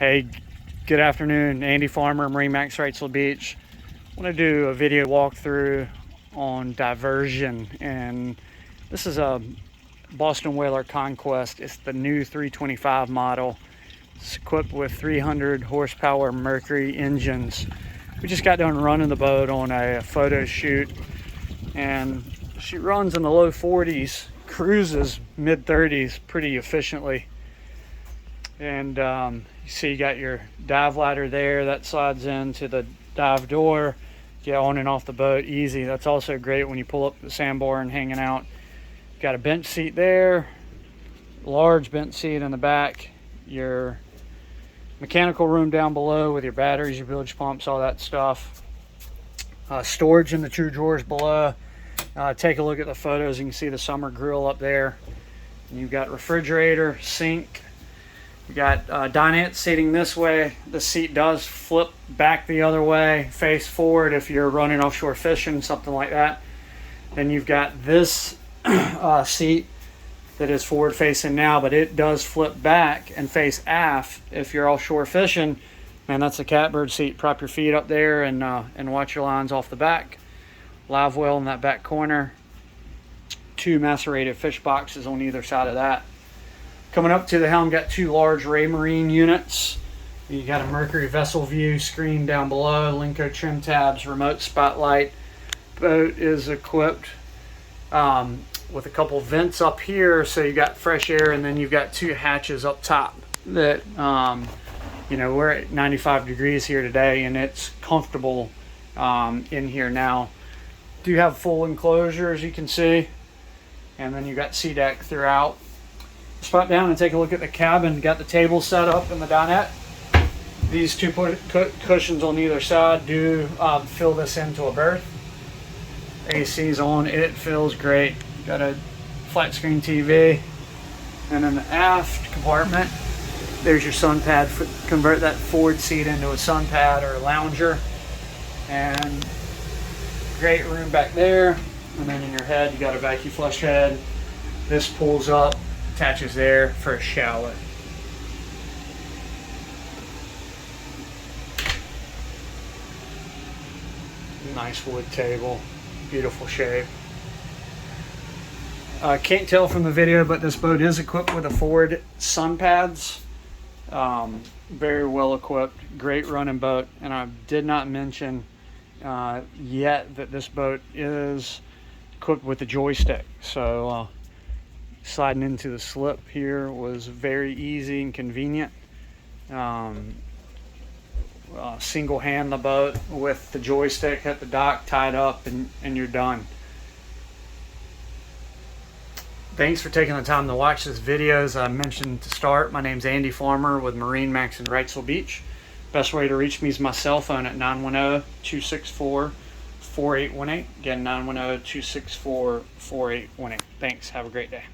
Hey, good afternoon. Andy Farmer, MarineMax Wrightsville Beach. I want to do a video walkthrough on diversion, and this is a Boston Whaler Conquest. It's the new 325 model. It's equipped with 300 horsepower Mercury engines. We just got done running the boat on a photo shoot, and she runs in the low 40s, cruises mid 30s pretty efficiently. And you see you got your dive ladder there that slides into the dive door, get on and off the boat easy. That's also great when you pull up the sandbar and hanging out. Got a bench seat there, large bench seat in the back, your mechanical room down below with your batteries, your bilge pumps, all that stuff. Storage in the two drawers below. Take a look at the photos. You can see the summer grill up there. And you've got refrigerator, sink. You got dinette seating this way. The seat does flip back the other way, face forward if you're running offshore fishing, something like that. Then you've got this seat that is forward facing now, but it does flip back and face aft if you're offshore fishing. Man, that's a catbird seat. Prop your feet up there and watch your lines off the back. Live well in that back corner. Two macerated fish boxes on either side of that. Coming up to the helm, got two large Raymarine units. You got a Mercury vessel view screen down below, Linko trim tabs, remote spotlight. Boat is equipped with a couple vents up here, so you got fresh air, and then you've got two hatches up top that you know, we're at 95 degrees here today, and it's comfortable in here now. Do have full enclosure, as you can see, and then you got sea deck throughout. Spot down and take a look at the cabin. Got the table set up in the dinette. These two cushions on either side do fill this into a berth. AC's on, it feels great. Got a flat screen TV. And in the aft compartment, there's your sun pad. Convert that forward seat into a sun pad or a lounger. And great room back there. And then in your head, you got a vacuum flush head. This pulls up, attaches there for a shower. Nice wood table, beautiful shape. Can't tell from the video, but this boat is equipped with a forward sun pads. Very well equipped, great running boat. And I did not mention yet that this boat is equipped with a joystick. So sliding into the slip here was very easy and convenient. Single hand the boat with the joystick at the dock, tied up, and you're done. Thanks for taking the time to watch this video. As I mentioned to start, my name's Andy Farmer with MarineMax in Wrightsville Beach. Best way to reach me is my cell phone at 910-264-4818. Again, 910-264-4818. Thanks. Have a great day.